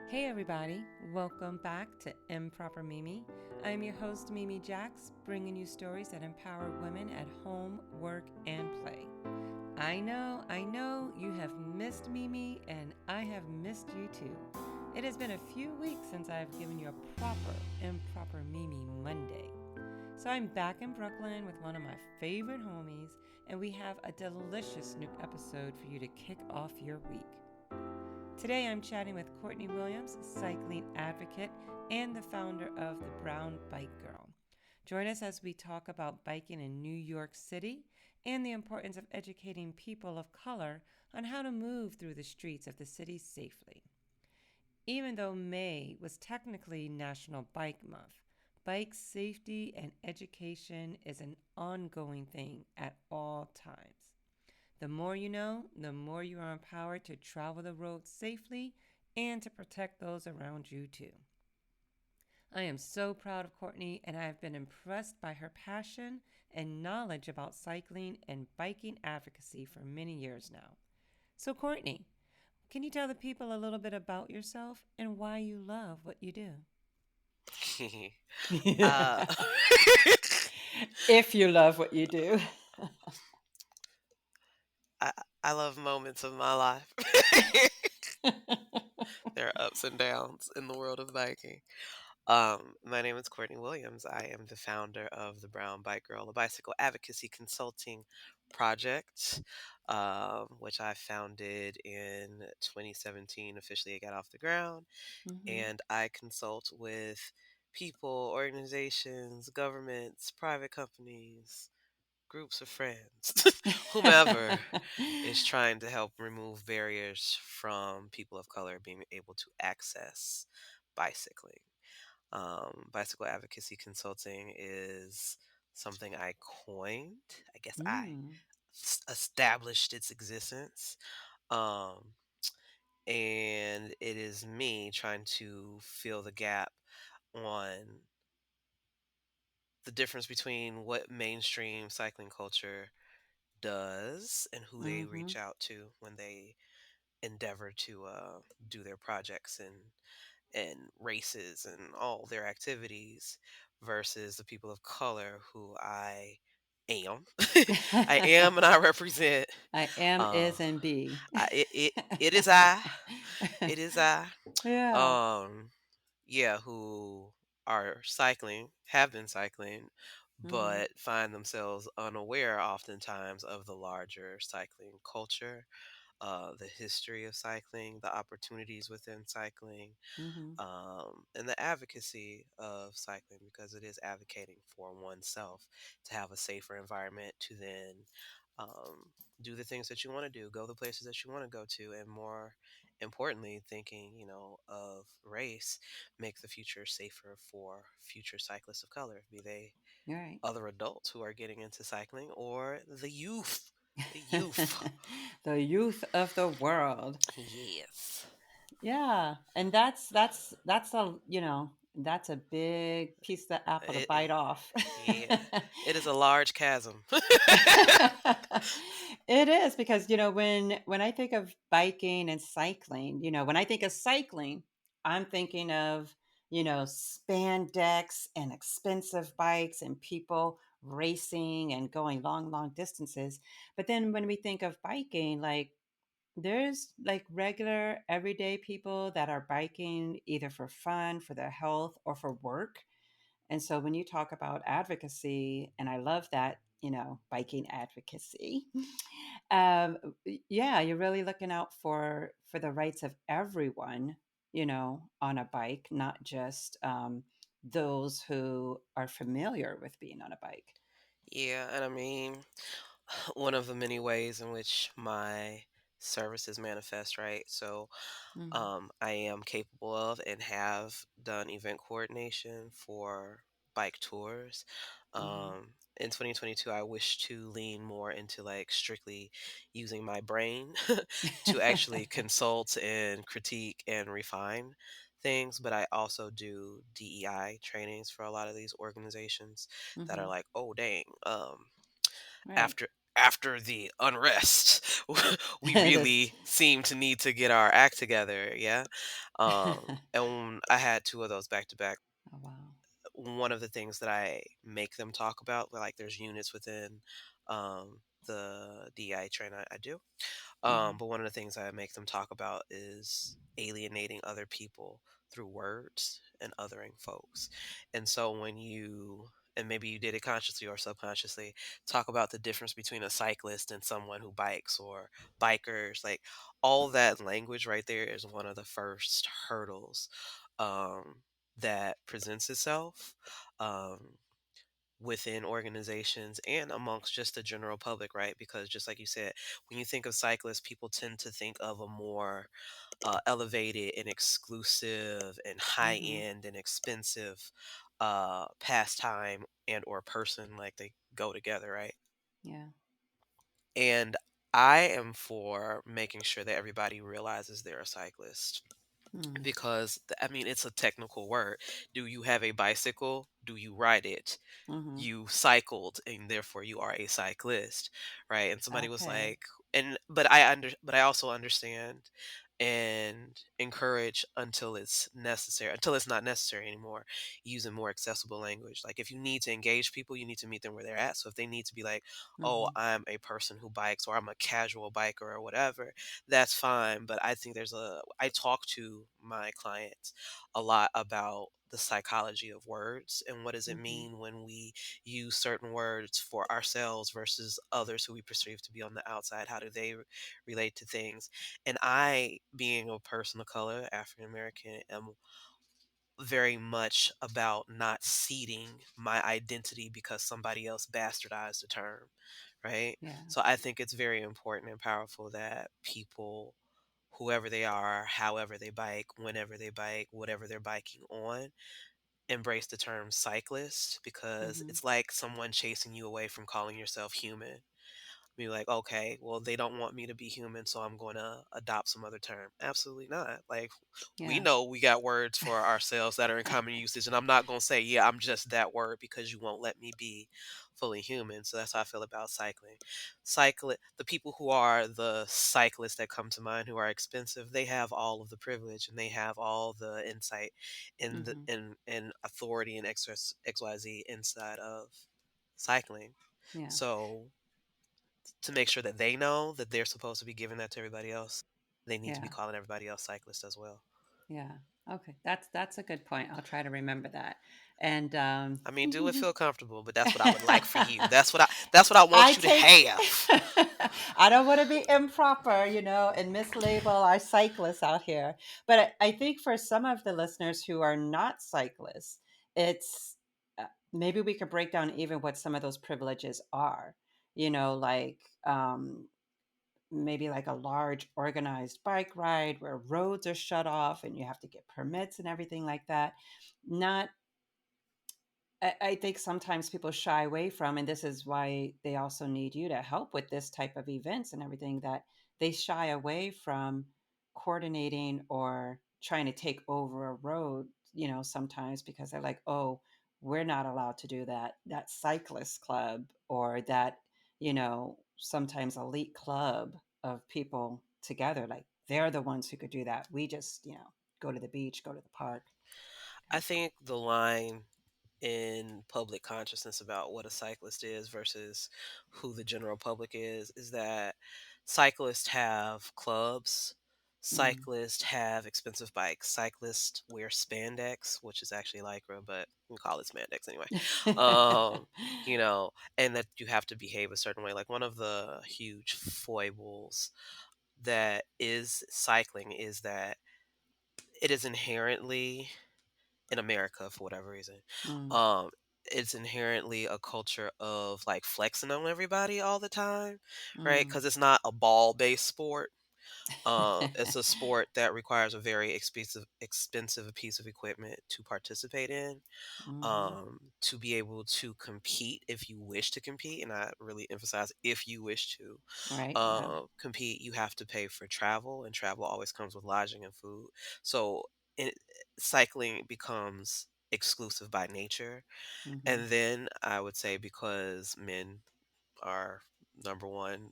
Hey everybody, welcome back to MProper Mimi. I'm your host Mimi Jax, bringing you stories that empower women at home, work, and play. I know, you have missed Mimi, and I have missed you too. It has been a few weeks since I've given you a proper Improper Mimi Monday. So I'm back in Brooklyn with one of my favorite homies, and we have a delicious new episode for you to kick off your week. Today I'm chatting with Courtney Williams, cycling advocate and the founder of the Brown Bike Girl. Join us as we talk about biking in New York City and the importance of educating people of color on how to move through the streets of the city safely. Even though May was technically National Bike Month, bike safety and education is an ongoing thing at all times. The more you know, the more you are empowered to travel the road safely and to protect those around you too. I am so proud of Courtney, and I have been impressed by her passion and knowledge about cycling and biking advocacy for many years now. So, Courtney, can you tell the people a little bit about yourself and why you love what you do? uh, If you love what you do. I, I love moments of my life. There are ups and downs in the world of biking. My name is Courtney Williams. I am the founder of the Brown Bike Girl, a bicycle advocacy consulting project, which I founded in 2017. Officially, it got off the ground, Mm-hmm. and I consult with people, organizations, governments, private companies, groups of friends, whomever is trying to help remove barriers from people of color being able to access bicycling. Bicycle advocacy consulting is something I coined. I guess I Mm. established its existence. Um, and it is me trying to fill the gap on the difference between what mainstream cycling culture does and who they Mm-hmm. reach out to when they endeavor to do their projects and races and all their activities versus the people of color who I am. I am and I represent. I am, Uh, is, and be. it is I. It is I. Yeah. Um, yeah, who are cycling, have been cycling, Mm-hmm. but find themselves unaware oftentimes of the larger cycling culture, the history of cycling, the opportunities within cycling, Mm-hmm. and the advocacy of cycling because it is advocating for oneself to have a safer environment to then um, do the things that you want to do, go the places that you want to go to, and more importantly, thinking, of race, make the future safer for future cyclists of color, be they You're right. other adults who are getting into cycling or the youth. The youth. The youth of the world. Yes. Yeah. And that's that's a big piece of the apple to It, bite off. yeah. It is a large chasm. It is because when I think of biking and cycling, when I think of cycling, I'm thinking of spandex and expensive bikes and people racing and going long, long distances. But then when we think of biking, like there's like regular everyday people that are biking either for fun, for their health, or for work. And so when you talk about advocacy, and I love that, biking advocacy, um, yeah, you're really looking out for the rights of everyone, on a bike, not just those who are familiar with being on a bike. Yeah, and I mean, one of the many ways in which my services manifest, right? So, Mm-hmm. I am capable of and have done event coordination for bike tours. Mm-hmm. In 2022, I wish to lean more into like strictly using my brain to actually consult and critique and refine things. But I also do DEI trainings for a lot of these organizations that are Mm-hmm. like, oh, dang. Right. After after the unrest, we This. really seem to need to get our act together. Yeah. And I had two of those back to back. Oh wow. One of the things that I make them talk about, like there's units within the DEI train I do. Hmm. But one of the things I make them talk about is alienating other people through words and othering folks. And so when you, and maybe you did it consciously or subconsciously, talk about the difference between a cyclist and someone who bikes or bikers, like all that language right there is one of the first hurdles um, that presents itself. Um, Within organizations and amongst just the general public, right? Because just like you said, when you think of cyclists, people tend to think of a more elevated and exclusive and high Hmm. end and expensive pastime and or person, like they go together, right? Yeah. And I am for making sure that everybody realizes they're a cyclist Mm. because I mean it's a technical word. Do you have a bicycle? Do you ride it? Hmm. You cycled and therefore you are a cyclist, right? And somebody was Okay. like, and but I also understand and encourage until it's necessary, until it's not necessary anymore, using more accessible language. Like if you need to engage people, you need to meet them where they're at. So if they need to be like, oh, Hmm. I'm a person who bikes or I'm a casual biker or whatever, that's fine. But I think I talk to my clients a lot about the psychology of words and what does it Hmm. mean when we use certain words for ourselves versus others who we perceive to be on the outside. How do they relate to things? And I, being a person of color, African American, am very much about not ceding my identity because somebody else bastardized the term, right? Yeah. So I think it's very important and powerful that people, whoever they are, however they bike, whenever they bike, whatever they're biking on, embrace the term cyclist because Hmm. it's like someone chasing you away from calling yourself human. Be like, okay, well, they don't want me to be human, so I'm going to adopt some other term. Absolutely not. Like, we Yeah. know we got words for ourselves that are in common usage, and I'm not going to say, yeah, I'm just that word because you won't let me be fully human. So that's how I feel about cycling. The people who are the cyclists that come to mind who are expensive, they have all of the privilege and they have all the insight and Hmm. and authority and XYZ inside of cycling. Yeah. So to make sure that they know that they're supposed to be giving that to everybody else, they need to be Yeah. calling everybody else cyclists as well. Yeah. Okay. That's a good point. I'll try to remember that. And I mean, do it feel comfortable, but that's what I would like for you. That's what I I want you to take have. I don't want to be improper, and mislabel our cyclists out here. But I think for some of the listeners who are not cyclists, it's maybe we could break down even what some of those privileges are. Like maybe like a large organized bike ride where roads are shut off and you have to get permits and everything like that. Not I think sometimes people shy away from, and this is why they also need you to help with this type of events and everything, that they shy away from coordinating or trying to take over a road, sometimes because they're like, oh, we're not allowed to do that. That cyclist club or that, sometimes elite club of people together, like they're the ones who could do that. We just, go to the beach, go to the park. I think the line in public consciousness about what a cyclist is versus who the general public is that cyclists have clubs, Mm. cyclists have expensive bikes, cyclists wear spandex, which is actually lycra, but we call it spandex anyway. um you know, and that you have to behave a certain way. Like one of the huge foibles that is cycling is that it is inherently in America for whatever reason. Mm. Um, it's inherently a culture of like flexing on everybody all the time, right? Mm. Because it's not a ball-based sport. It's a sport that requires a very expensive piece of equipment to participate in, Mhm. to be able to compete if you wish to compete, and I really emphasize if you wish to Right, yeah. compete, you have to pay for travel, and travel always comes with lodging and food. So it, cycling becomes exclusive by nature. Mhm. And then I would say because men are number one,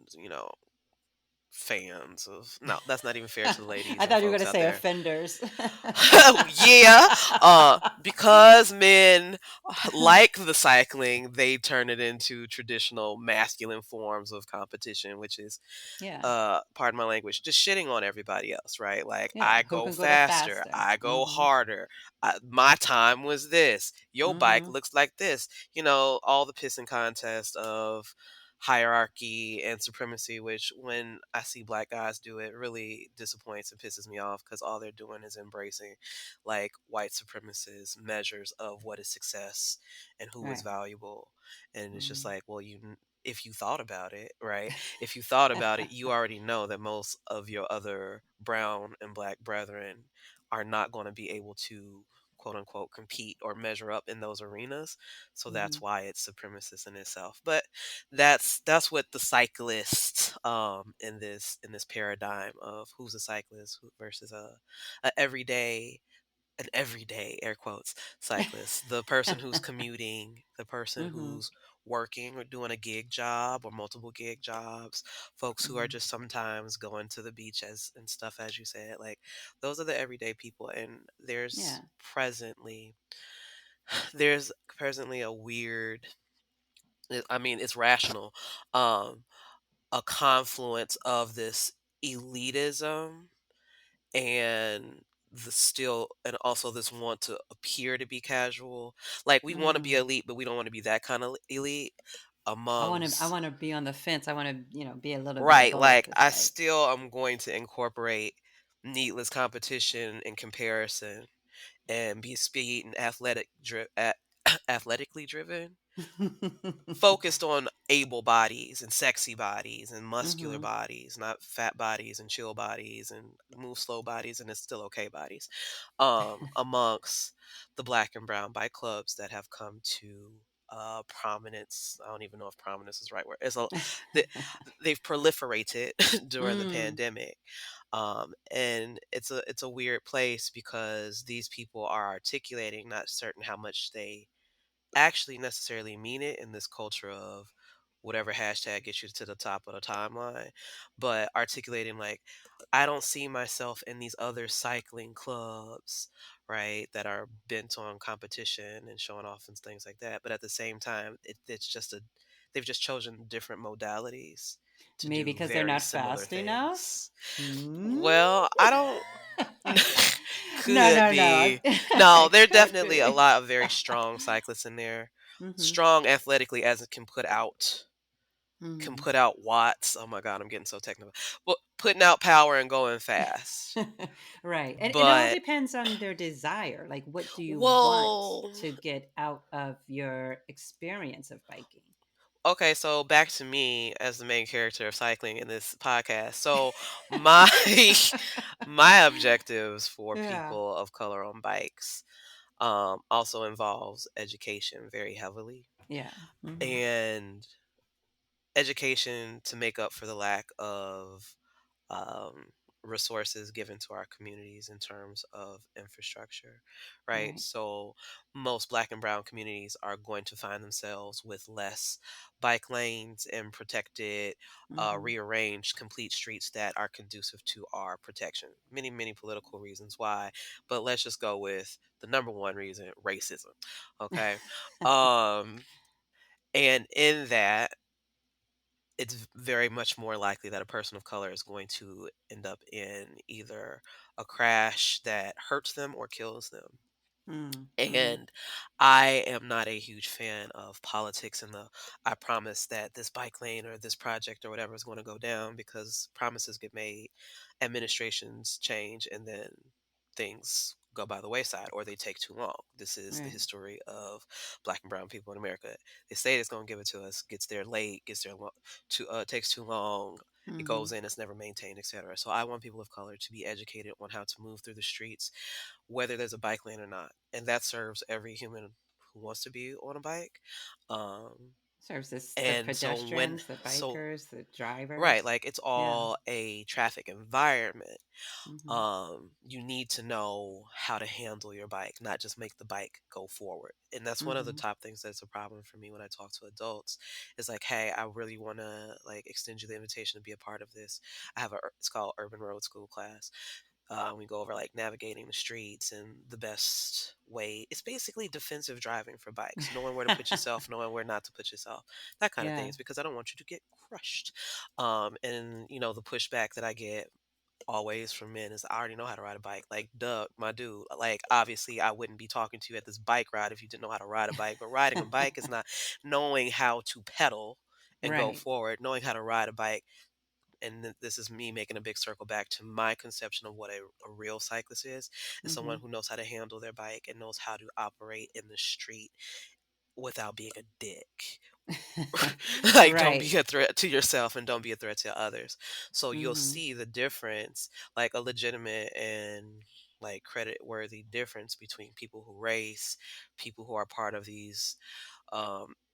fans of. No, that's not even fair to the I ladies and thought you were going folks to out say there. offenders. Yeah, because men like the cycling, they turn it into traditional masculine forms of competition, which is, Yeah. pardon my language, just shitting on everybody else, right? Like, Yeah. I Who go can go the faster, faster? I go Mm-hmm. harder, my time was this, your bike Mm-hmm. looks like this. All the pissing contest of hierarchy and supremacy, which when I see black guys do it really disappoints and pisses me off because all they're doing is embracing like white supremacist measures of what is success and who is Right. valuable. And it's just Mm-hmm. like, well, if you thought about it, right? If you thought about it, you already know that most of your other brown and black brethren are not going to be able to quote unquote compete or measure up in those arenas. So Mm-hmm. that's why it's supremacist in itself. But that's what the cyclist, in this paradigm of who's a cyclist versus a everyday an everyday air quotes cyclist, the person who's commuting, the person Mm-hmm. who's working or doing a gig job or multiple gig jobs, folks who are Mm-hmm. just sometimes going to the beach as and stuff, as you said. Like, those are the everyday people. And Yeah. there's presently a weird, I mean, it's rational, um a confluence of this elitism and and also this want to appear to be casual. Like, we want to be Mm. elite, but we don't want to be that kind of elite I amongst. want to be on the fence. I want to, be a little bit of Right, both. like, It's I like, still am going to incorporate needless competition and comparison and be speed and athletically driven, focused on able bodies and sexy bodies and muscular mm-hmm. bodies, not fat bodies and chill bodies and move slow bodies and it's still okay bodies. Amongst the black and brown bike clubs that have come to prominence. I don't even know if prominence is the right word. They, they've proliferated during the Mm. pandemic. And it's a weird place because these people are articulating, not certain how much they actually necessarily mean it in this culture of whatever hashtag gets you to the top of the timeline, but articulating like, I don't see myself in these other cycling clubs, right, that are bent on competition and showing off and things like that. But at the same time, it's just they've just chosen different modalities to Maybe do because they're very not similar fast enough. things. Mm? Well, I don't. No, Could no, no. be. No, there are Could definitely a be. lot of very strong cyclists in there. Mm-hmm. Strong athletically, as it can Mm-hmm. put out watts. Oh my god, I'm getting so technical. But putting out power and going fast. Right. And it all But depends on their desire. Like, what do you want well, to get out of your experience of biking? okay, so back to me as the main character of cycling in this podcast. So my my objectives for Yeah. people of color on bikes also involves education very heavily. Yeah. Mm-hmm. And education to make up for the lack of um, resources given to our communities in terms of infrastructure, right? Right. So most black and brown communities are going to find themselves with less bike lanes and protected, Mm-hmm. rearranged, complete streets that are conducive to our protection. Many, many political reasons why, but let's just go with the number one reason: racism. Okay. Um, and in that, it's very much more likely that a person of color is going to end up in either a crash that hurts them or kills them. Mm-hmm. And I am not a huge fan of politics and I promise that this bike lane or this project or whatever is going to go down, because promises get made, administrations change, and then things go by the wayside or they take too long. This is the Right. history of black and brown people in America. They say it's going to give it to us, gets there late, takes too long. It Mm-hmm. goes in, it's never maintained, etc. So I want people of color to be educated on how to move through the streets, whether there's a bike lane or not. And that serves every human who wants to be on a bike. Um, Serves this the And so when pedestrians, the so bikers, the right, drivers. like it's Yeah. all a traffic environment. Hmm. You need to know how to handle your bike, not just make the bike go forward. And that's one of the Hmm. top things that's a problem for me when I talk to adults. Is like, hey, I really want to like extend you the invitation to be a part of this. I have it's called Urban Road School class. We go over like navigating the streets and the best way. It's basically defensive driving for bikes, knowing where to put yourself, knowing where not to put yourself, that kind of Yeah. things. Because I don't want you to get crushed. And the pushback that I get always from men is I already know how to ride a bike. Like, duh, my dude. Like, obviously, I wouldn't be talking to you at this bike ride if you didn't know how to ride a bike. But riding a bike is not knowing how to pedal and go Right. forward, knowing how to ride a bike. And this is me making a big circle back to my conception of what a real cyclist is Hmm. someone who knows how to handle their bike and knows how to operate in the street without being a dick. Like, don't Right. be a threat to yourself and don't be a threat to others. So you'll Hmm. see the difference, like a legitimate and like credit worthy difference between people who race, people who are part of these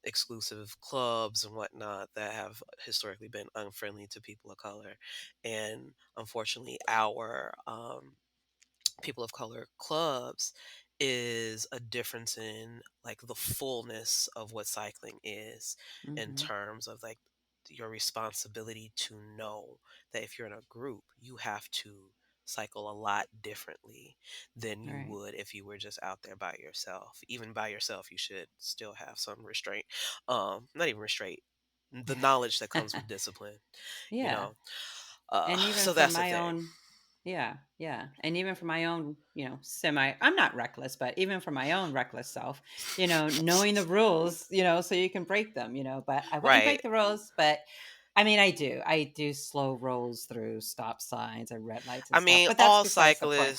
exclusive clubs and whatnot that have historically been unfriendly to people of color. And unfortunately, our people of color clubs is a difference in like the fullness of what cycling is in Hmm. terms of like your responsibility to know that if you're in a group you have to cycle a lot differently than you Right. would if you were just out there by yourself. Even by yourself you should still have some restraint, not even restraint, the knowledge that comes with discipline, you Yeah. know And even so for that's the my thing. own, yeah, yeah. And even for my own, semi, I'm not reckless, but even for my own reckless self, knowing the rules, so you can break them, but I wouldn't Right. break the rules, but I mean, I do slow rolls through stop signs and red lights and I stuff, mean, but that's besides the point.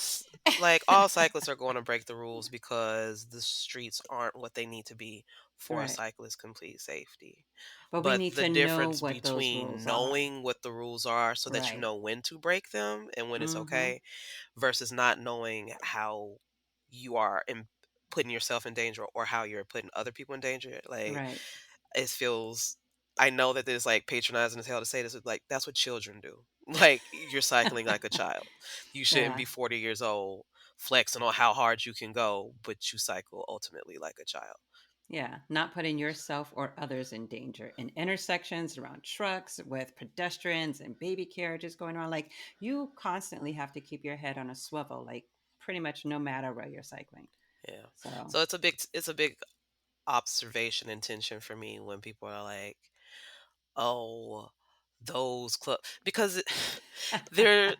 all cyclists are going to break the rules because the streets aren't what they need to be for a Right. cyclist's complete safety. But we But need the to know difference what those between rules are. knowing what the rules are so that you Right. know when to break them and when it's Mm-hmm. okay versus not knowing how you are putting yourself in danger or how you're putting other people in danger. Like, Right. it feels, I know that there's like patronizing as hell to say this, but like that's what children do. Like, you're cycling like a child. You shouldn't Yeah. be 40 years old flexing on how hard you can go, but you cycle ultimately like a child. Yeah, not putting yourself or others in danger in intersections, around trucks, with pedestrians and baby carriages going on. Like, you constantly have to keep your head on a swivel, like pretty much no matter where you're cycling. Yeah. So, So it's a big observation and tension for me when people are like, "Oh, those club," because they're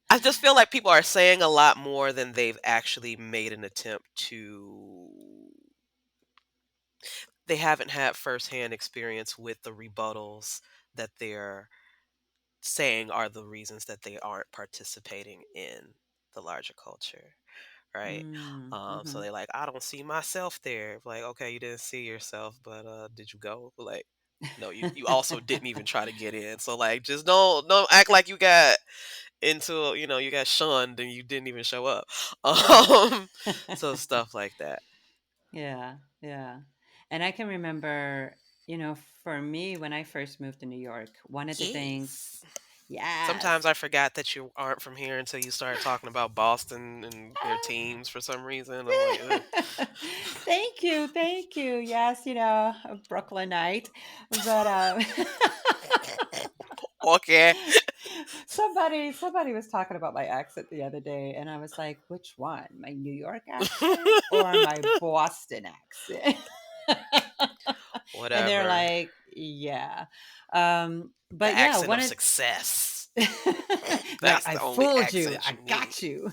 I just feel like people are saying a lot more than they've actually made an attempt to. They haven't had firsthand experience with the rebuttals that they're saying are the reasons that they aren't participating in the larger culture, right? So mm-hmm. they like, I don't see myself there. Like, okay, you didn't see yourself, but did you go? Like, no, you also didn't even try to get in. So like, just don't act like you got into, you got shunned and you didn't even show up. Um, so stuff like that. Yeah, yeah. And I can remember, for me, when I first moved to New York, one of the things, Yes. Sometimes yes. I forgot that you aren't from here until you start talking about Boston and their teams for some reason. I'm like, ugh. Thank you, thank you. Yes, a Brooklynite, but Okay. somebody was talking about my accent the other day, and I was like, which one? My New York accent or my Boston accent? And they're Whatever. like, yeah. The But yeah, accent one of of success. like, That's I the only fooled you. accent I you need. got you.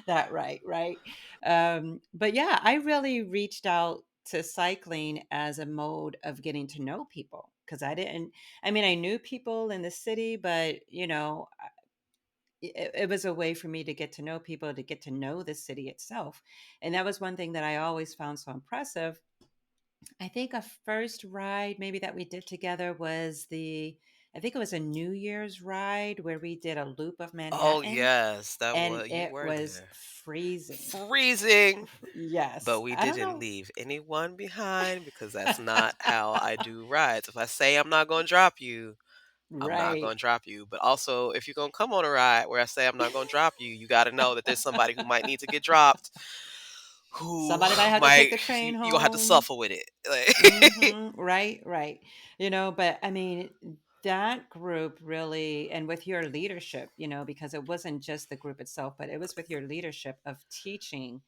That right, right. But yeah, I really reached out to cycling as a mode of getting to know people because I mean, I knew people in the city, but it was a way for me to get to know people, to get to know the city itself. And that was one thing that I always found so impressive. I think a first ride maybe that we did together was the I think it was a New Year's ride where we did a loop of Oh Manhattan, yes, that and was you it were was there. freezing. Freezing. But Yes. we I don't didn't know. leave anyone behind because that's not how I do rides. If I say I'm not going to drop you, I'm not Right. going to drop you. But also, if you're going to come on a ride where I say I'm not going to drop you, you got to know that there's somebody who might need to get dropped, who Somebody might have to take might, the train you going to have to home. suffer with it. Like, Right, right. But I mean, that group really, and with your leadership, because it wasn't just the group itself, but it was with your leadership of teaching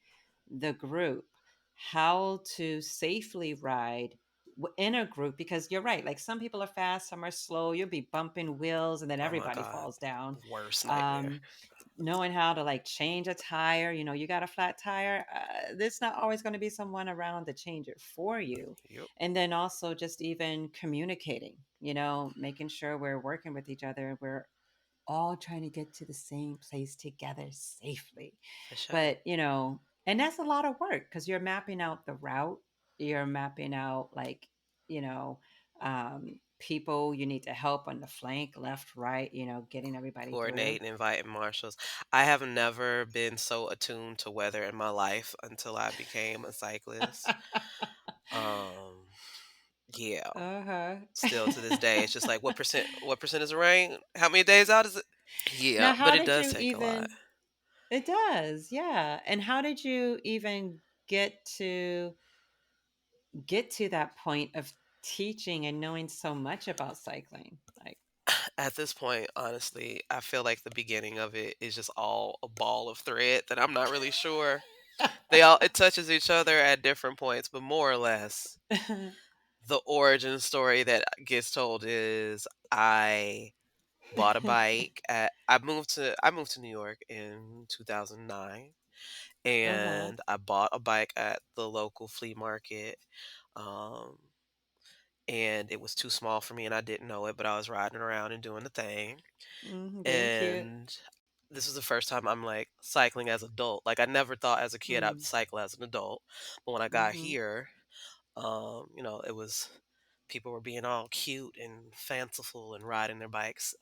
the group how to safely ride in a group, because you're right, like some people are fast, some are slow, you'll be bumping wheels and then oh my everybody God, falls down. worst nightmare. um Knowing how to like change a tire, you got a flat tire, there's not always going to be someone around to change it for you. Yep, And then also just even communicating, making sure we're working with each other, we're all trying to get to the same place together safely. for sure. But, and that's a lot of work because you're mapping out the route, you're mapping out like, you know, people you need to help on the flank, left, right, getting everybody through. Coordinating, inviting marshals. I have never been so attuned to weather in my life until I became a cyclist. Um, yeah. Uh-huh. Still to this day, it's just like what percent is the rain? How many days out is it? Yeah, Now, but how it did does you take a lot. even it does, yeah. And how did you even get to that point of teaching and knowing so much about cycling? Like, At this point, honestly, I feel like the beginning of it is just all a ball of thread that I'm not really sure. They all it touches each other at different points, but more or less the origin story that gets told is I bought a bike at I moved to New York in 2009 uh-huh. and I bought a bike at the local flea market. Um and it was too small for me and I didn't know it, but I was riding around and doing the thing. Being cute. And this was the first time I'm like cycling as adult. Like I never thought as a kid I'd Mm, cycle as an adult. But when I got mm-hmm, here, it was people were being all cute and fanciful and riding their bikes.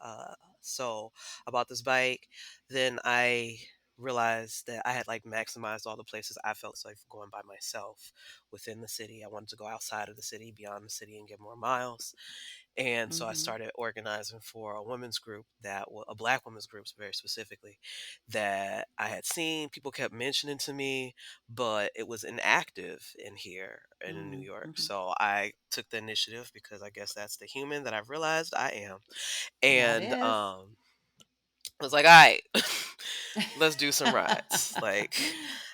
So I bought this bike. Then I realized that I had like maximized all the places I felt safe going by myself within the city. I wanted to go outside of the city, beyond the city, and get more miles. And so I mm-hmm, started organizing for a women's group a black women's group very specifically, that I had seen. People kept mentioning to me, but it was inactive in here and in New York. mm-hmm. So I took the initiative because I guess that's the human that I've realized I am. That And is. I was like, all right, let's do some rides. Like,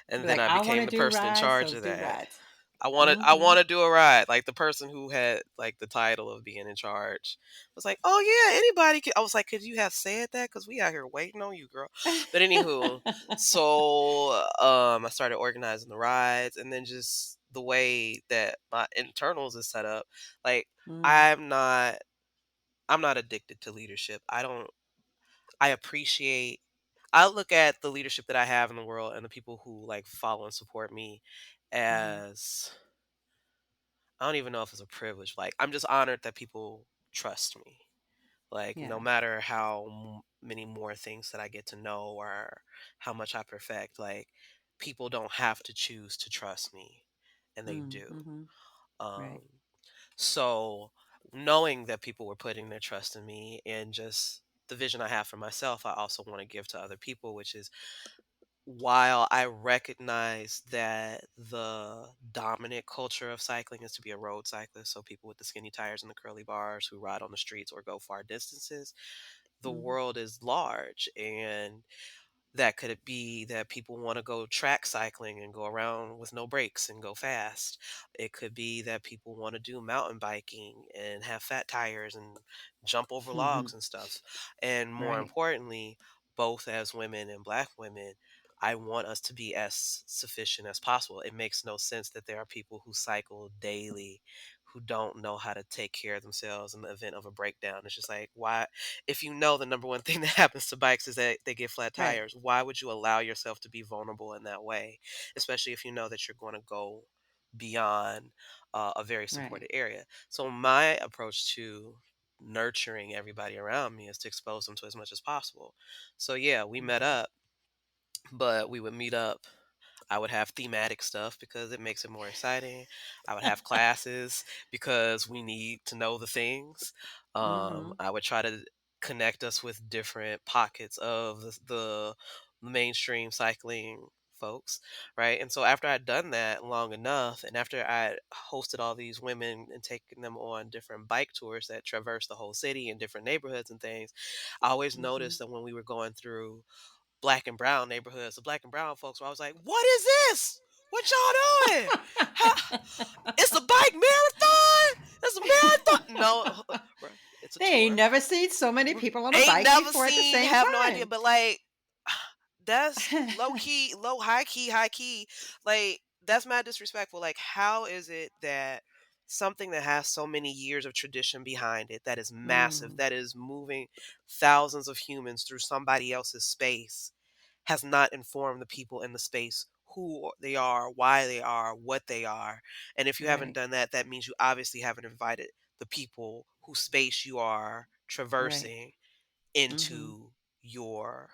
and Be then like, I I want became to the do person in rides, charge so of do that. rides. I Mm-hmm. want to do a ride. Like the person who had like the title of being in charge was like, "Oh yeah, anybody can." I was like, "Could you have said that? Because we out here waiting on you, girl." But anywho, so I started organizing the rides, and then just the way that my internals is set up, like Mm, I'm not I'm not addicted to leadership. I don't. I appreciate. I look at the leadership that I have in the world and the people who like follow and support me mm-hmm, as I don't even know if it's a privilege. Like, I'm just honored that people trust me. Like, no yeah. matter how many more things that I get to know or how much I perfect, like, people don't have to choose to trust me, and they do. Mm-hmm. Um, Right. so, knowing that people were putting their trust in me and just the vision I have for myself, I also want to give to other people, which is while I recognize that the dominant culture of cycling is to be a road cyclist, so people with the skinny tires and the curly bars who ride on the streets or go far distances, the Mm-hmm. world is large. And that could be that people want to go track cycling and go around with no brakes and go fast. It could be that people want to do mountain biking and have fat tires and jump over logs and stuff. And more Right. importantly, both as women and black women, I want us to be as sufficient as possible. It makes no sense that there are people who cycle daily who don't know how to take care of themselves in the event of a breakdown. It's just like, why? If you know the number one thing that happens to bikes is that they get flat Right. tires, why would you allow yourself to be vulnerable in that way? Especially if you know that you're going to go beyond a very Right. supported area. So my approach to nurturing everybody around me is to expose them to as much as possible. So yeah, we met up, but we would meet up. I would have thematic stuff because it makes it more exciting. I would have classes because we need to know the things. Mm-hmm. I would try to connect us with different pockets of the mainstream cycling folks, right? And so after I'd done that long enough, and after I hosted all these women and taken them on different bike tours that traverse the whole city and different neighborhoods and things, I always Mm-hmm. noticed that when we were going through black and brown neighborhoods, the black and brown folks where I was like, "What is this? What y'all doing? How, it's a bike marathon? It's a marathon? No, bruh, it's a They ain't tour. never seen so many people on a Ain't bike never before at the seen, same have no idea, time. but like that's low key, high key. Like that's mad disrespectful. Like how is it that something that has so many years of tradition behind it, that is massive, Mm. that is moving thousands of humans through somebody else's space, has not informed the people in the space who they are, why they are, what they are. And if you haven't Right. done that, that means you obviously haven't invited the people whose space you are Right. traversing Mm-hmm. into your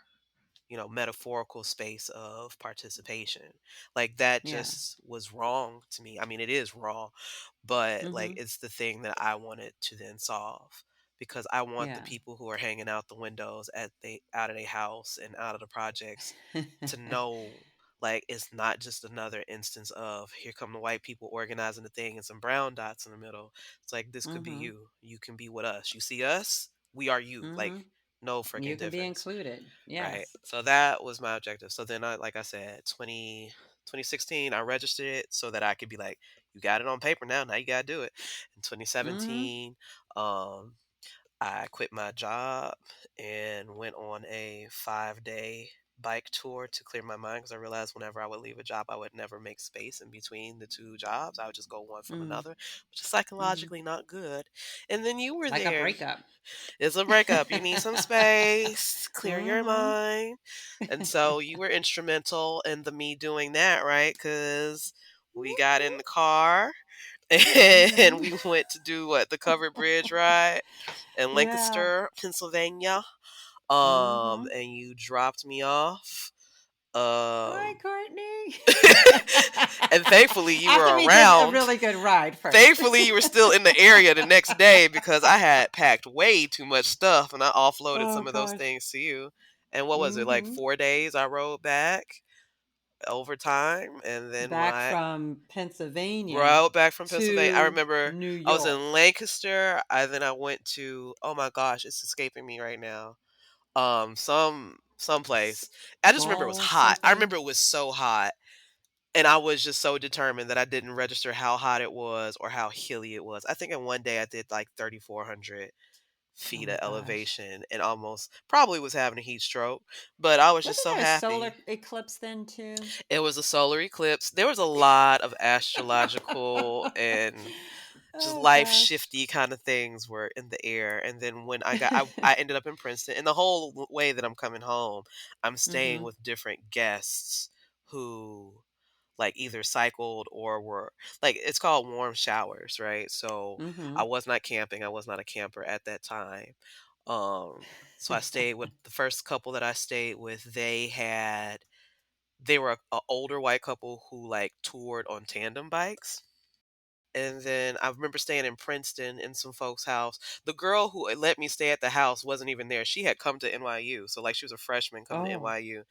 metaphorical space of participation. Like that Yeah. just was wrong to me. I mean, it is wrong, but like Mm-hmm. it's the thing that I wanted to then solve, because I want the Yeah. people who are hanging out the windows at they out of their house and out of the projects to know, like, it's not just another instance of here come the white people organizing the thing and some brown dots in the middle. It's like this could be Mm-hmm. you. You can be with us. You see us, we are you. Like Mm-hmm. no You freaking can be difference. included. Right. Yes. So that was my objective. So then like I said, 2016, I registered it so that I could be like, you got it on paper now. Now you got to do it. In Mm-hmm. 2017, um, I quit my job and went on a 5-day bike tour to clear my mind, because I realized whenever I would leave a job, I would never make space in between the two jobs. I would just go one from Mm-hmm. another, which is Mm-hmm. psychologically not good. And then you were Like a there. breakup. It's a breakup. You need some space, clear your Mm-hmm. mind. And so you were instrumental in the me doing that, right? Because we got in the car and Mm-hmm. we went to do what, the covered bridge ride in Yeah. Lancaster, Pennsylvania. Mm-hmm. And you dropped me off. Hi, Um, Courtney. and thankfully you After were we did a around. really good ride first. Thankfully, you were still in the area the next day, because I had packed way too much stuff and I offloaded Oh some of those gosh. things to you. And what was it, like Mm-hmm. 4 days I rode back over time? And then when Back I from Pennsylvania rode back from Pennsylvania, I to remember New I was York. in Lancaster. Then I went to, oh my gosh, it's escaping me right now. Some place. I just remember it was Ball hot. I something. remember it was so hot. And I was just so determined that I didn't register how hot it was or how hilly it was. I think in one day I did like 3,400 Oh feet my of gosh. elevation and almost probably was having a heat stroke, but I was just Wasn't so there a happy. solar eclipse then too? It was a solar eclipse. There was a lot of astrological and just Oh life gosh. shifty kind of things were in the air. And then when I ended up in Princeton, and the whole way that I'm coming home, I'm staying Mm-hmm. with different guests who like either cycled or were like, it's called warm showers, right? So Mm-hmm. I was not camping. I was not a camper at that time. Um so I stayed with the first couple that I stayed with. They were a older white couple who like toured on tandem bikes. And then I remember staying in Princeton in some folks' house. The girl who had let me stay at the house wasn't even there. She had come to NYU. So like she was a freshman coming to Oh. NYU.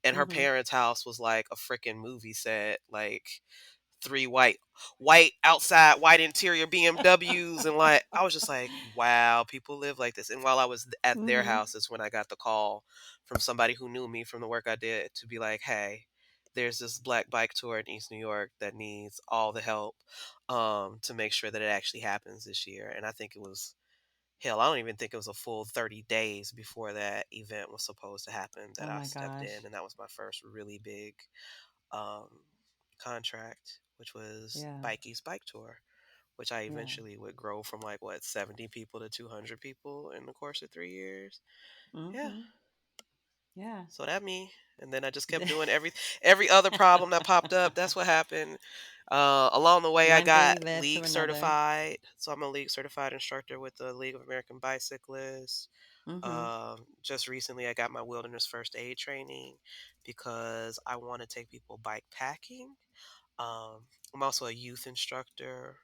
And her Mm-hmm. parents' house was like a freaking movie set. Like three white outside, white interior BMWs, and like I was just like, wow, people live like this. And while I was at their Mm-hmm. house is when I got the call from somebody who knew me from the work I did to be like, hey, there's this black bike tour in East New York that needs all the help to make sure that it actually happens this year. And I think it was, hell, I don't even think it was a full 30 days before that event was supposed to happen that Oh I my stepped gosh. in, and that was my first really big um, contract, which was Yeah. Bikey's Bike Tour, which I Yeah. eventually would grow from like what, 70 people to 200 people in the course of 3 years. Yeah. Mm-hmm. Yeah. So that me. And then I just kept doing every other problem that popped up. That's what happened. Along the way, I One got thing led to league another. certified. So I'm a league certified instructor with the League of American Bicyclists. Mm-hmm. Just recently, I got my wilderness first aid training because I want to take people bike packing. I'm also a youth instructor.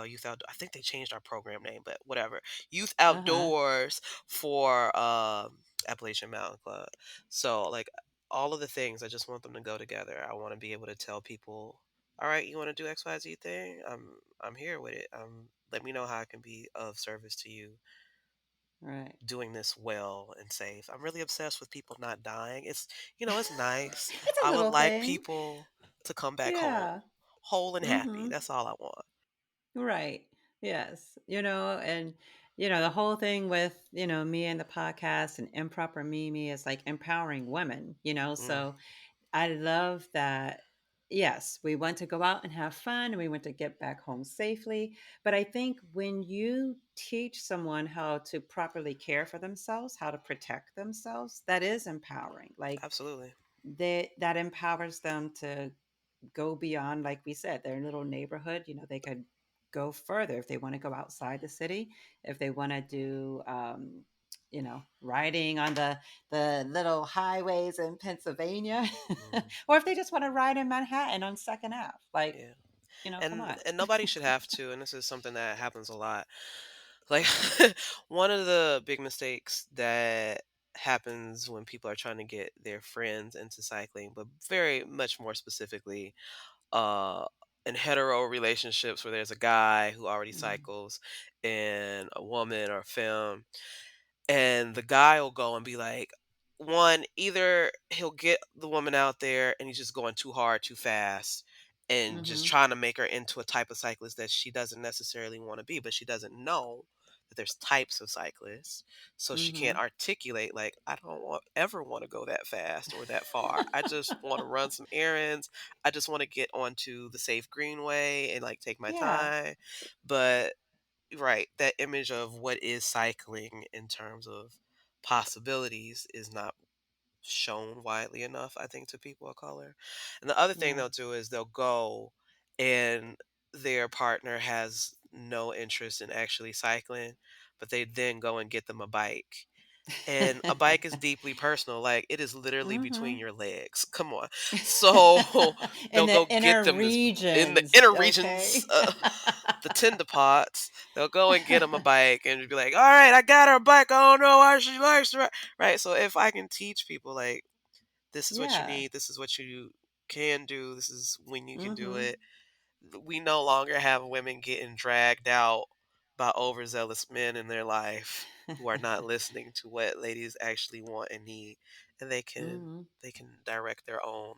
Youth out. I think they changed our program name, but whatever. Youth Uh-huh. outdoors for Appalachian Mountain Club. So like all of the things, I just want them to go together. I want to be able to tell people, all right, you want to do XYZ thing? I'm here with it. Let me know how I can be of service to you Right. doing this well and safe. I'm really obsessed with people not dying. It's nice. It's a I would little like thing. people to come back home Yeah. whole and happy. Mm-hmm. That's all I want. Right. Yes. And the whole thing with, me and the podcast and improper Mimi is like empowering women. Mm, So I love that. Yes, we want to go out and have fun and we want to get back home safely. But I think when you teach someone how to properly care for themselves, how to protect themselves, that is empowering. Like absolutely. that empowers them to go beyond, like we said, their little neighborhood. They could go further if they want to go outside the city, if they want to do, riding on the little highways in Pennsylvania, Mhm. or if they just want to ride in Manhattan on Second Ave. Like, Yeah. come And on. and nobody should have to, and this is something that happens a lot. Like one of the big mistakes that happens when people are trying to get their friends into cycling, but very much more specifically uh in hetero relationships where there's a guy who already Mm, cycles and a woman or a femme, and the guy will go and be like, one, either he'll get the woman out there and he's just going too hard, too fast, and just mm-hmm, trying to make her into a type of cyclist that she doesn't necessarily want to be, but she doesn't know that there's types of cyclists. So she mm-hmm. can't articulate, like, I don't ever want to go that fast or that far. I just want to run some errands. I just want to get onto the safe greenway and like take my Yeah. time. But right, that image of what is cycling in terms of possibilities is not shown widely enough, I think, to people of color. And the other thing Yeah. they'll do is they'll go and their partner has no interest in actually cycling, but they then go and get them a bike. And a bike is deeply personal. Like it is literally between Mm-hmm. your legs. Come on. So In they'll go the get inner them this in the regions, inner regions, okay. the tender pots. They'll go and get them a bike and be like, "All right, I got her a bike. I don't know why she likes to ride." Right. So if I can teach people like this is what you Yeah. need, this is what you can do, this is when you can do Mm-hmm. it. We no longer have women getting dragged out by overzealous men in their life who are not listening to what ladies actually want and need, and Mm-hmm. they can direct their own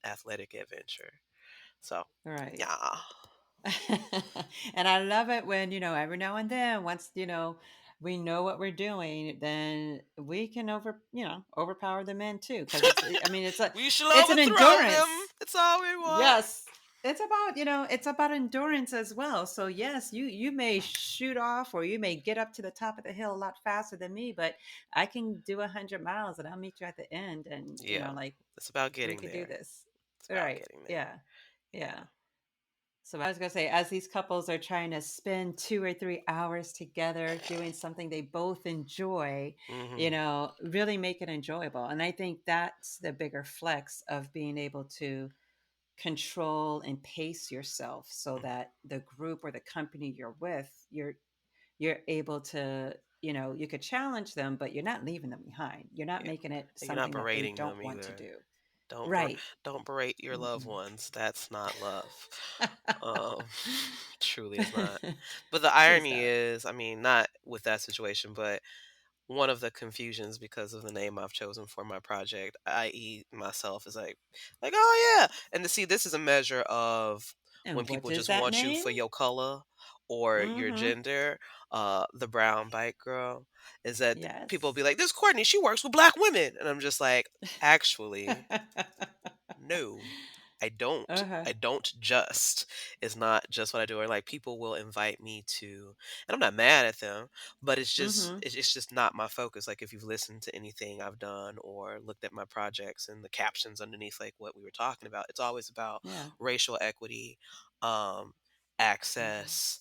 athletic adventure. So, Right. yeah, And I love it when, every now and then, once, we know what we're doing, then we can overpower the men too. Cause I mean, we shall it's an overthrow them. endurance. It's all we want. Yes. It's about endurance as well. So yes, you may shoot off or you may get up to the top of the hill a lot faster than me, but I can do 100 miles and I'll meet you at the end. And, Yeah, like it's about we getting could do there. this. It's about Right. getting there. Yeah. Yeah. Yeah. So I was going to say, as these couples are trying to spend 2 or 3 hours together doing something they both enjoy, Hmm. really make it enjoyable. And I think that's the bigger flex of being able to control and pace yourself so that the group or the company you're with, you're able to, you could challenge them, but you're not leaving them behind. You're not Yeah. making it And you're not something that they berating don't them want to either. do. Don't ber- Right. don't berate your loved Mhm. ones. That's not love. Um, truly is not. But the Is irony that? is, I mean, not with that situation, but one of the confusions because of the name I've chosen for my project, i.e., myself, is like, oh yeah. And to see this is a measure of when And what people is just that want you name? for your color or your Mm-hmm. gender. The brown bike girl is that people Yes. be like, this Courtney, she works with black women, and I'm just like, actually, no. I don't. Uh-huh. I don't just. It's not just what I do. Or like people will invite me to, and I'm not mad at them, but Mm-hmm. it's just not my focus. Like if you've listened to anything I've done or looked at my projects and the captions underneath like what we were talking about, it's always about Yeah. racial equity, um, Mm-hmm. access,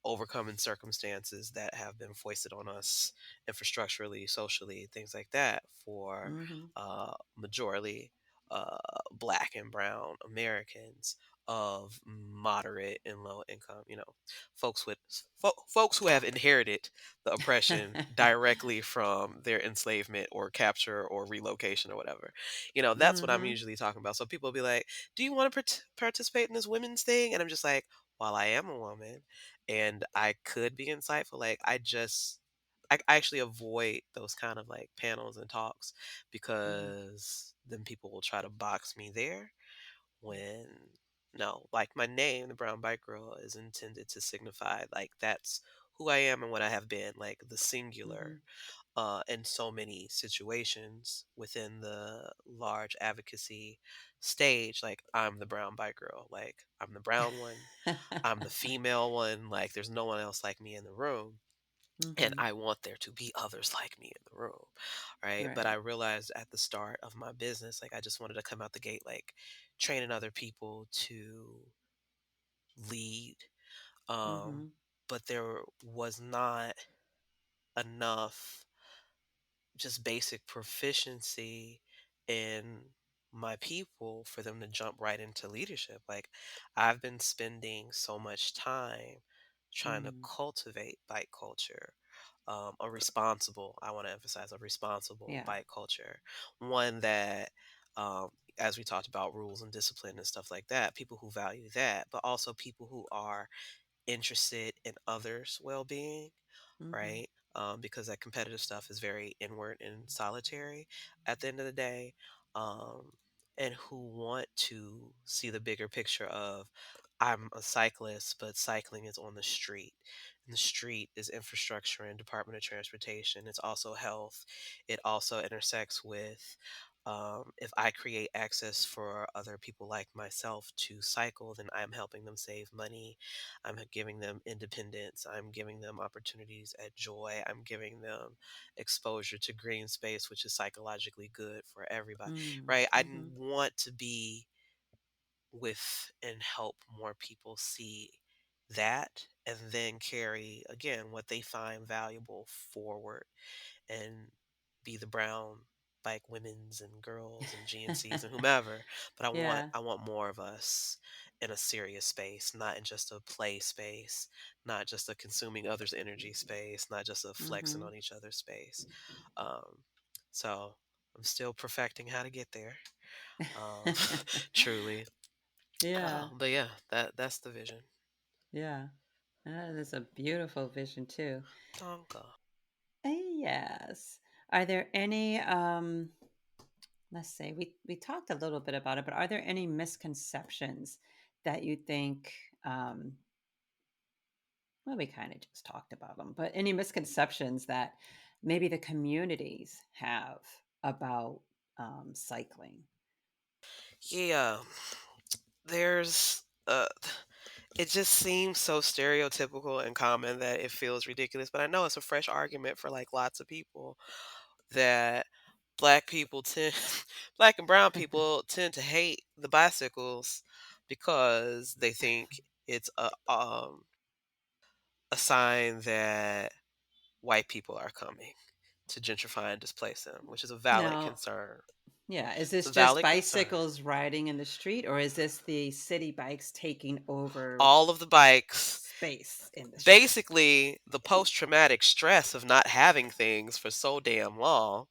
overcoming circumstances that have been foisted on us infrastructurally, socially, things like that for Mm-hmm. majority uh, black and brown Americans of moderate and low income, folks with folks who have inherited the oppression directly from their enslavement or capture or relocation or whatever. That's what I'm Mm-hmm. usually talking about. So people will be like, "Do you want to participate in this women's thing?" And I'm just like, "While I am a woman and I could be insightful, like I actually avoid those kind of like panels and talks Mm-hmm. because then people will try to box me there when no, like my name, the Brown Bike Girl, is intended to signify like that's who I am and what I have been, like the Mm-hmm. singular, in so many situations within the large advocacy stage. Like I'm the Brown Bike Girl, like I'm the brown one, I'm the female one, like there's no one else like me in the room. And Mm-hmm. I want there to be others like me in the room, right? But I Right. realized at the start of my business, like I just wanted to come out the gate, like training other people to lead. Um, Mm-hmm. but there was not enough just basic proficiency in my people for them to jump right into leadership. Like I've been spending so much time trying to Mm-hmm. cultivate bike culture, a responsible, I want to emphasize a responsible Yeah. bike culture, one that, um, as we talked about rules and discipline and stuff like that, people who value that, but also people who are interested in others' well-being, Mm-hmm. right? Because that competitive stuff is very inward and solitary at the end of the day, um, and who want to see the bigger picture of I'm a cyclist, but cycling is on the street. And the street is infrastructure and Department of Transportation. It's also health. It also intersects with if I create access for other people like myself to cycle, then I'm helping them save money. I'm giving them independence. I'm giving them opportunities at joy. I'm giving them exposure to green space, which is psychologically good for everybody, right? I Mm-hmm. want to be with and help more people see that and then carry again what they find valuable forward and be the brown bike women's and girls and GNCs and whomever. But Yeah. I want more of us in a serious space, not in just a play space, not just a consuming others' energy space, not just a flexing Mm-hmm. on each other's space. Um, so I'm still perfecting how to get there. Um, truly. Yeah. But yeah, that's the vision. Yeah. That is a beautiful vision too. Tonka. Yes. Are there any let's say we talked a little bit about it, but are there any misconceptions that you think well, we kind of just talked about them, but any misconceptions that maybe the communities have about cycling? Yeah, there's it just seems so stereotypical and common that it feels ridiculous. But I know it's a fresh argument for like lots of people that black people tend, black and brown people tend to hate the bicycles because they think it's a sign that white people are coming to gentrify and displace them, which is a valid Now, concern. yeah, is It's this a just valid concern. bicycles riding in the street, or is this the city bikes taking over All of the bikes, space in the street? basically the post-traumatic stress of not having things for so damn long,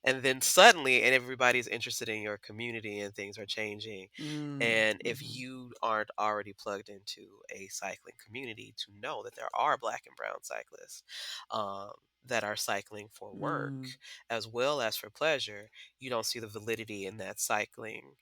and then suddenly and everybody's interested in your community and things are changing, Mm, and if hmm. you aren't already plugged into a cycling community to know that there are black and brown cyclists, um, that are cycling for work Mm. as well as for pleasure, you don't see the validity in that cycling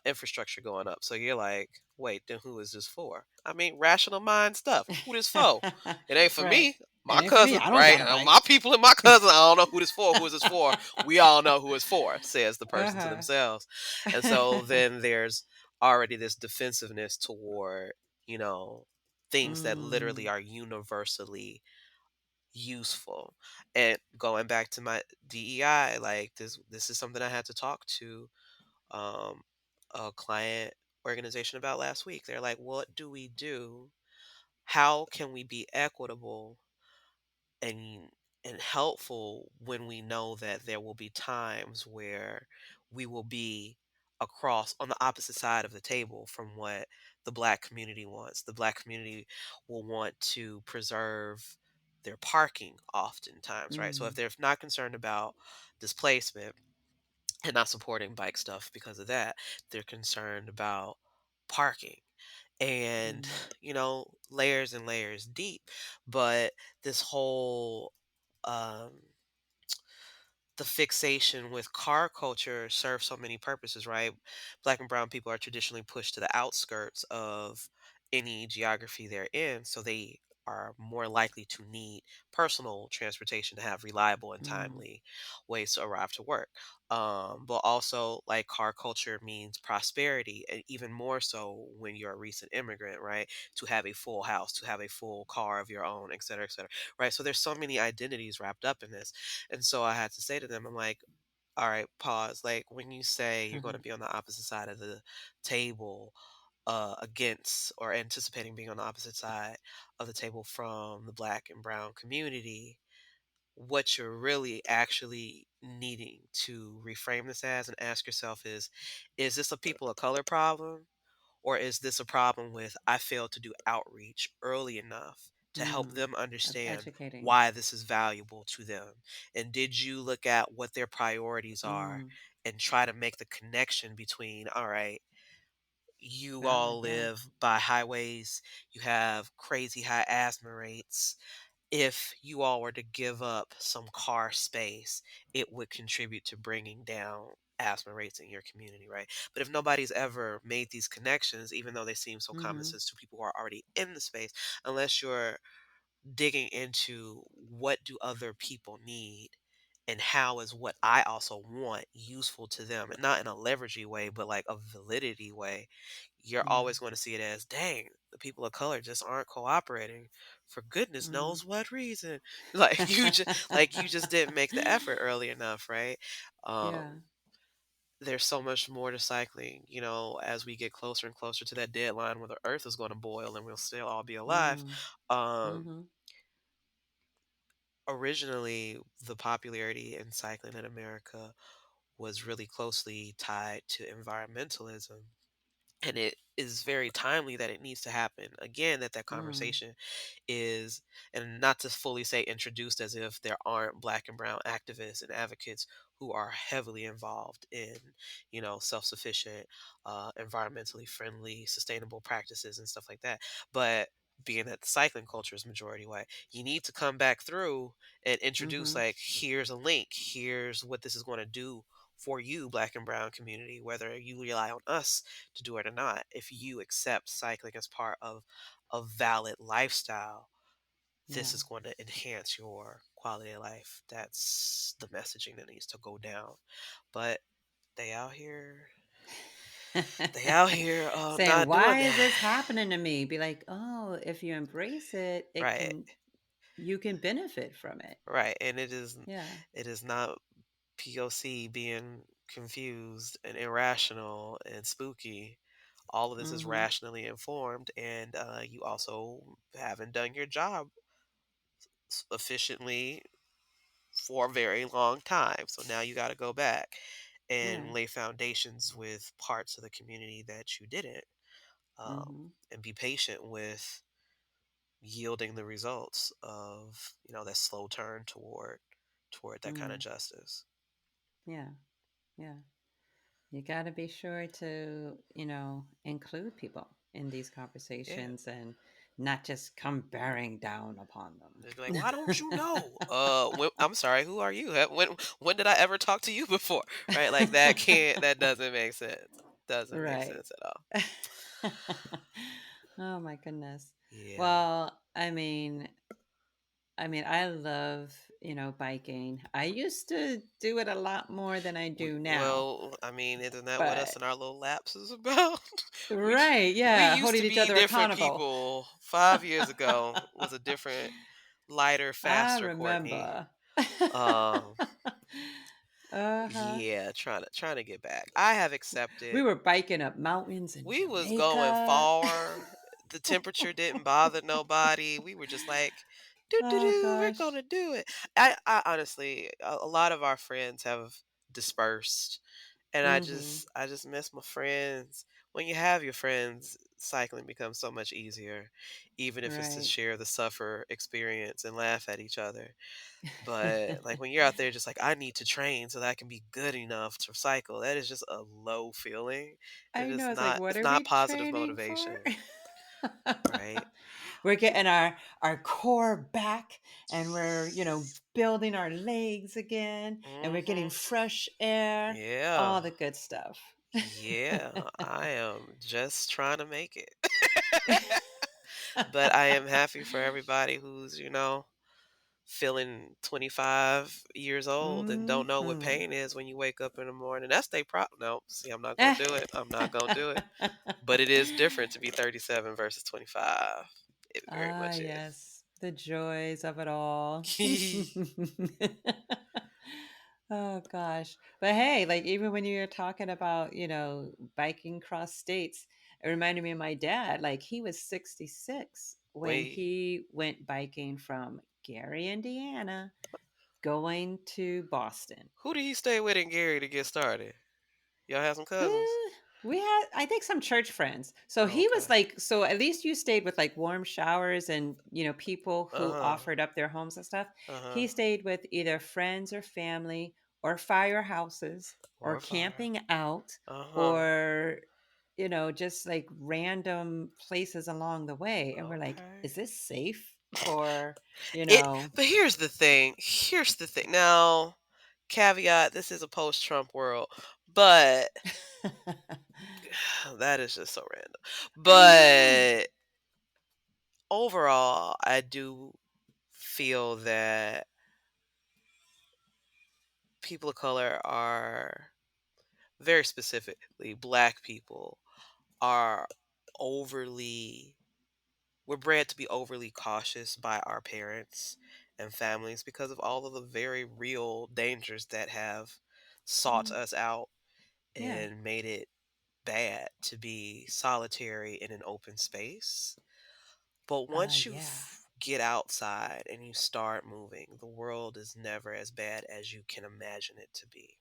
infrastructure going up. So you're like, wait, then who is this for? I mean, rational mind stuff, who this for? It ain't for Right. me. My And it's me. cousin, I don't right? got a bike. My people and my cousin, I don't know who this for, who is this for. We all know who it's for, says the person to Uh-huh. themselves. And so then there's already this defensiveness toward, you know, things that literally Mm, are universally useful. And going back to my DEI, like this is something I had to talk to um a client organization about last week. They're like, what do we do? How can we be equitable and helpful when we know that there will be times where we will be across on the opposite side of the table from what the black community wants. The black community will want to preserve their parking oftentimes, right? So if mm, they're not concerned about displacement and not supporting bike stuff because of that, they're concerned about parking and mm, layers and layers deep. But this whole um the fixation with car culture serves so many purposes, right? Black and brown people are traditionally pushed to the outskirts of any geography they're in, so they are more likely to need personal transportation to have reliable and mm, timely ways to arrive to work. But also, like, car culture means prosperity, and even more so when you're a recent immigrant, right? To have a full house, to have a full car of your own, et cetera, right? So there's so many identities wrapped up in this. And so I had to say to them, I'm like, all right, pause. Like, when you say you're going to mhm, be on the opposite side of the table, against or anticipating being on the opposite side of the table from the black and brown community, what you're really actually needing to reframe this as and ask yourself is this a people of color problem? Or is this a problem with I failed to do outreach early enough to help mm. them Of understand educating. why this is valuable to them? And did you look at what their priorities are Mm, and try to make the connection between, all right, you valid, all yeah. live by highways, you have crazy high asthma rates. If you all were to give up some car space, it would contribute to bringing down asthma rates in your community, right? But if nobody's ever made these connections, even though they seem so common Mhm, sense to people who are already in the space, unless you're digging into what do other people need and how is what I also want useful to them, and not in a leveragey way, but like a validity way, you're yeah. always going to see it as, dang, the people of color just aren't cooperating for goodness Mhm. knows what reason. Like you just didn't make the effort early enough, right? Yeah. Um, there's so much more to cycling, as we get closer and closer to that deadline where the earth is going to boil and we'll still all be alive. Mm, Um, mhm, Originally, the popularity in cycling in America was really closely tied to environmentalism. And it is very timely that it needs to happen again, that mm, conversation is, and not to fully say introduced as if there aren't black and brown activists and advocates who are heavily involved in, self-sufficient, environmentally friendly, sustainable practices and stuff like that. But being that the cycling culture is majority white, you need to come back through and introduce, mhm, like, here's a link, here's what this is going to do for you, black and brown community, whether you rely on us to do it or not. If you accept cycling as part of a valid lifestyle, this yeah. is going to enhance your quality of life. That's the messaging that needs to go down. But they out here, they out here Saying, not doing "Why is this that. happening to me?" Be like, "Oh, if you embrace it, Right, you can benefit from it." right. And it is Yeah. it is not POC being confused and irrational and spooky. All of this is Mhm. rationally informed, and you also haven't done your job efficiently for a very long time. So now you got to go back Yeah. and lay foundations with parts of the community that you didn't, Mhm. and be patient with yielding the results of that slow turn toward that kind of Mm. justice. Yeah. Yeah. You got to be sure to, include people in these Yeah. conversations and not just come bearing down upon They'd be like, them. "Why don't you know?" I'm sorry. Who are you? When did I ever talk to you before? Right? Like that can't. That doesn't make sense. Doesn't make Right. sense at all. Oh my goodness. Yeah. Well, I mean, I mean, I love, biking. I used to do it a lot more than I do now. Well, I mean, isn't that what us But and our little laps is about? we right, we yeah, used holding to each be other different accountable. people. 5 years ago was a different, lighter, I faster Courtney. remember. Um, Uh-huh. yeah, trying to get back. I have We accepted. were biking up mountains in We was going Jamaica. far. The temperature didn't bother nobody. We were just like, do do Oh do. We're gosh. gonna do it. I honestly, a lot of our friends have dispersed, and Mhm. I just miss my friends. When you have your friends, cycling becomes so much easier, even if it's to Right. share the suffer experience and laugh at each other. But like when you're out there just like I need to train so that I can be good enough to cycle, that is just a low feeling. And I know, it's like, what it's are not we positive training for? motivation, right? We're getting our core back, and we're, building our legs again, and we're getting Mhm. fresh air, Yeah. all the good stuff. Yeah, I am just trying to make it. But I am happy for everybody who's, feeling 25 years old and don't know what Mhm. pain is when you wake up in the morning. That's they problem. No, see, I'm not going to do it. I'm not going to do it. But it is different to be 37 versus 25. It very Ah, much yes, the joys of it all. is. Oh gosh. But hey, like even when you're talking about, biking cross states, it reminded me of my dad. Like he was 66 when Wait, he went biking from Gary, Indiana, going to Boston. who did he stay with in Gary to get started? Y'all have some cousins? Eh, we had, I think, some church friends. So Oh, he was okay. like, so at least you stayed with like warm showers and, people who Uh-huh. offered up their homes and stuff. Uh-huh. He stayed with either friends or family or firehouses or Or fire. camping out Uh-huh. or, just like random places along the way. And we're like, Okay. is this safe for, you It know? but here's the thing. Here's the thing. Now, caveat, this is a post-Trump world, but that is just so random. I know. But overall, I do feel that people of color are very specifically black people are overly we're bred to be overly cautious by our parents and families because of all of the very real dangers that have sought Mm, us out yeah. and made it bad to be solitary in an open space. But once you Yeah. get outside and you start moving, the world is never as bad as you can imagine it to be.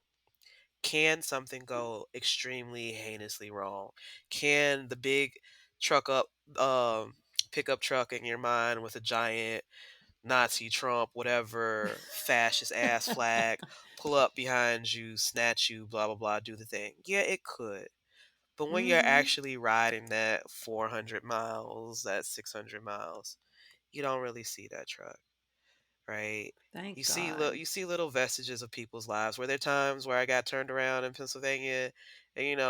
Can something go extremely heinously wrong? Can the big truck up um pickup truck in your mind with a giant Nazi Trump whatever fascist ass flag pull up behind you, snatch you, blah blah blah, do the thing? Yeah, it could. But when you're Mm-hmm. actually riding that 400 miles, that 600 miles, you don't really see that truck, right? Thank God. You see little vestiges of people's lives. Were there times where I got turned around in Pennsylvania and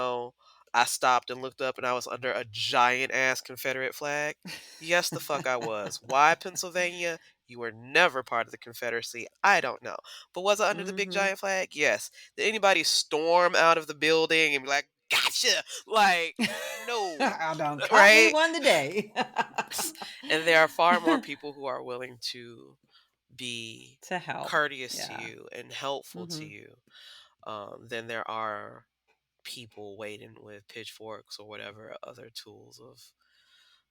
I stopped and looked up and I was under a giant ass Confederate flag? Yes, the fuck I was. Why Pennsylvania? You were never part of the Confederacy. I don't know. But was I under the big Mm-hmm. giant flag? Yes. Did anybody storm out of the building and be like, gotcha? Like, no. I done caught me Right? one today. And there are far more people who are willing to be To help. courteous to Yeah. you and helpful to Hmm. you than there are people waiting with pitchforks or whatever other tools of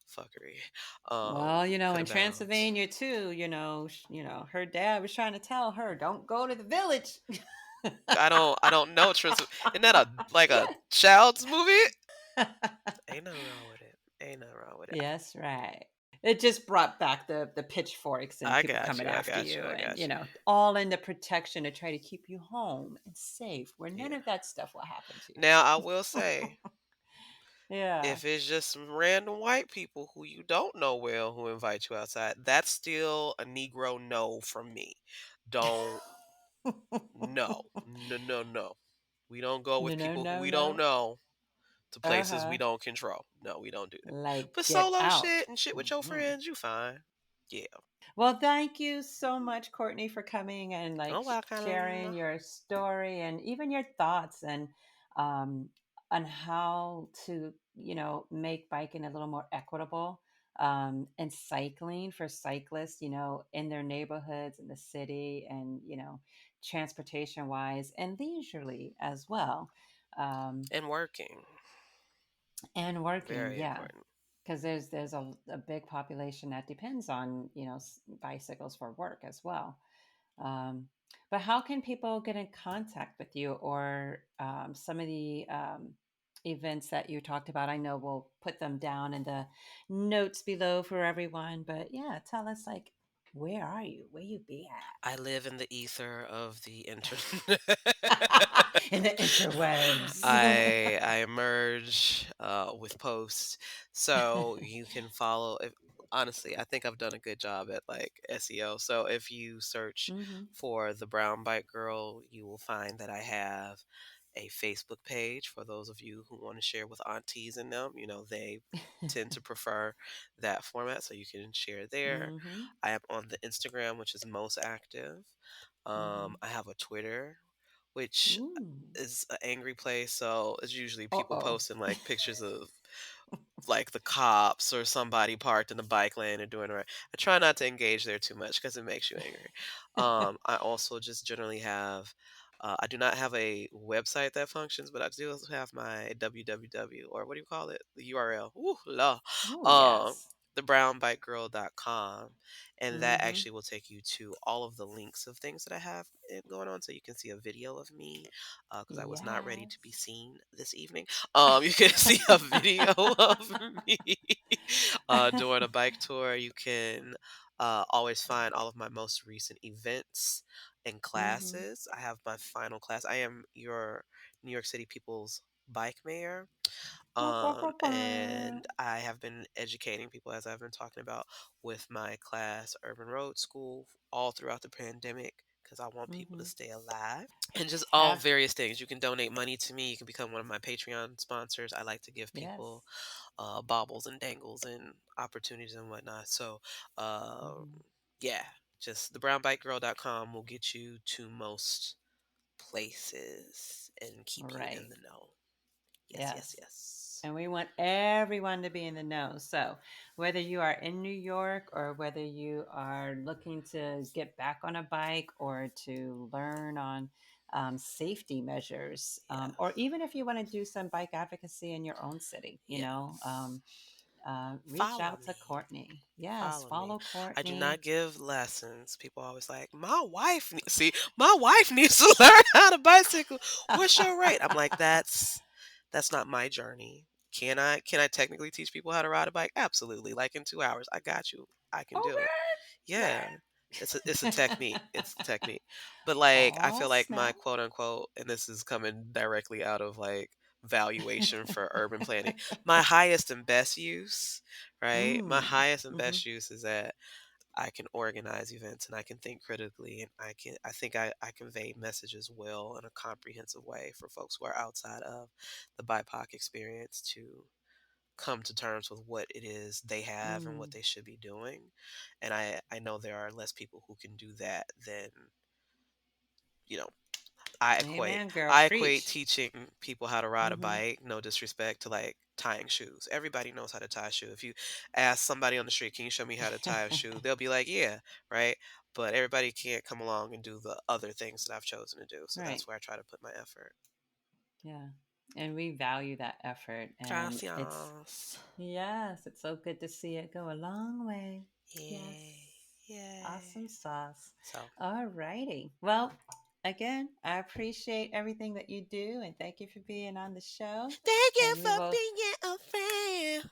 fuckery Well, could in abound. Transylvania too, her dad was trying to tell her, don't go to the village. I don't know. Isn't that a like a child's movie? Ain't nothing wrong with it. Ain't nothing wrong with it. Yes, right. It just brought back the pitchforks and I people got coming you. I after got you. you I and, got you. all in the protection to try to keep you home and safe where none Yeah. of that stuff will happen to Now I you. will say, Yeah. if it's just some random white people who you don't know well who invite you outside, that's still a Negro no from me. Don't no. No no no. We don't go No, with no, people who no, we don't no. know to places we Uh-huh. don't control. No, we don't do that. Like, But get solo out. shit and shit with your Mhm. friends, you fine. Yeah. Well, thank you so much, Courtney, for coming and Oh, sharing welcome. your story and even your thoughts and um, on how to, make biking a little more equitable and cycling for cyclists, in their neighborhoods, in the city, and transportation wise and leisurely as well. Um, And working. and working, Very yeah, important. because there's a big population that depends on bicycles for work as well. um, but how can people get in contact with you or some of the events that you talked about? I know we'll put them down in the notes below for everyone, but yeah, tell us like, where are you, where you be I live in the ether of the internet. at? In the interwebs. I emerge with posts, so you can follow. If honestly, I think I've done a good job at like SEO. So if you search Hmm. for the Brown Bike Girl, you will find that I have a Facebook page for those of you who want to share with aunties and them. You know, they tend to prefer that format, so you can share there. Hmm. I am on the Instagram, which is most active. Hmm. I have a Twitter, which Ooh. is an angry place, so it's usually people Uh-oh. posting like pictures of like the cops or somebody parked in the bike lane or doing right. I try not to engage there too much because it makes you angry. I also just generally have. I do not have a website that functions, but I do also have my www or what do you call it? The URL. Ooh, la. Oh, Um, yes. thebrownbikegirl.com, and that Hmm. actually will take you to all of the links of things that I have going on, so you can see a video of me because I was not ready to be Yes. seen this evening. You can see a video of me doing a bike tour. You can always find all of my most recent events and Hmm. classes. I have my final class. I am your New York City People's Bike Mayor. And I have been educating people, as I've been talking about, with my class, Urban Road School, all throughout the pandemic because I want people to Hmm. stay alive and just all Have various things. You can donate money to me. You can become one of my Patreon sponsors. I like to give yes. people baubles and dangles and opportunities and whatnot. So, uh, Hmm. yeah, just thebrownbikegirl.com will get you to most places and keep you in Right. the know. Yes, yes, Yes. yes. And we want everyone to be in the know. So, whether you are in New York or whether you are looking to get back on a bike or to learn on safety measures, Yeah. or even if you want to do some bike advocacy in your own city, Yes. reach Follow out to me. Courtney. Yes, Follow me. follow I do Courtney. not give lessons. People always like, my wife. See, my wife needs to learn how to bicycle. What's your rate? I'm like, that's not my journey. Can I technically teach people how to ride a bike? Absolutely. Like in 2 hours, I got you. I can do it. Okay. Yeah. It's a technique. It's a technique. But like I Oh, feel like my snap. quote unquote, and this is coming directly out of like valuation for urban planning. My highest and best use, right? My Mm. highest and Hmm. best use is that I can organize events and I can think critically and I think I convey messages well in a comprehensive way for folks who are outside of the BIPOC experience to come to terms with what it is they have and what Mm. they should be doing. And I know there are less people who can do that than, you know, Amen, girl. I equate Preach. teaching people how to ride a Hmm. bike, no disrespect, to like tying shoes. Everybody knows how to tie a shoe. If you ask somebody on the street, can you show me how to tie a shoe? They'll be like, yeah, right. But everybody can't come along and do the other things that I've chosen to do. So Right. that's where I try to put my effort. Yeah. And we value that effort. And it's, Gracias. yes, it's so good to see it go a long way. Yes. Yay. Yay. Awesome sauce. So All righty. Well, again, I appreciate everything that you do and thank you for being on the show. thank you And we for will. being a friend.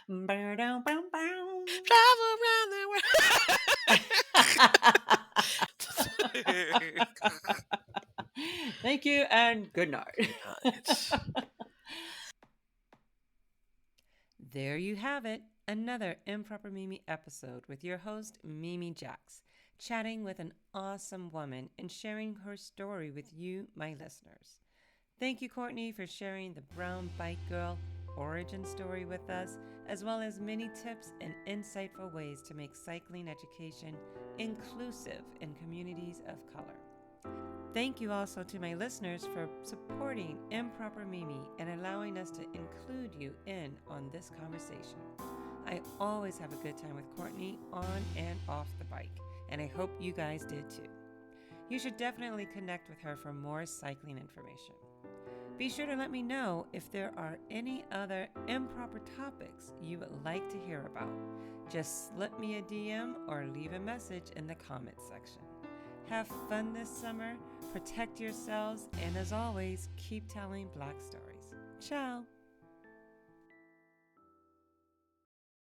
Bow, bow, bow. Travel around the world. Thank you and good night. Good night. There you have it, another Improper Mimi episode with your host, Mimi Jax, chatting with an awesome woman and sharing her story with you, my listeners. Thank you, Courtney, for sharing the brown bike girl origin story with us, as well as many tips and insightful ways to make cycling education inclusive in communities of color. Thank you also to my listeners for supporting MProper Mimi and allowing us to include you in on this conversation. I always have a good time with Courtney on and off the bike, and I hope you guys did too. You should definitely connect with her for more cycling information. Be sure to let me know if there are any other improper topics you would like to hear about. Just slip me a DM or leave a message in the comments section. Have fun this summer, protect yourselves, and as always, keep telling Black stories. Ciao!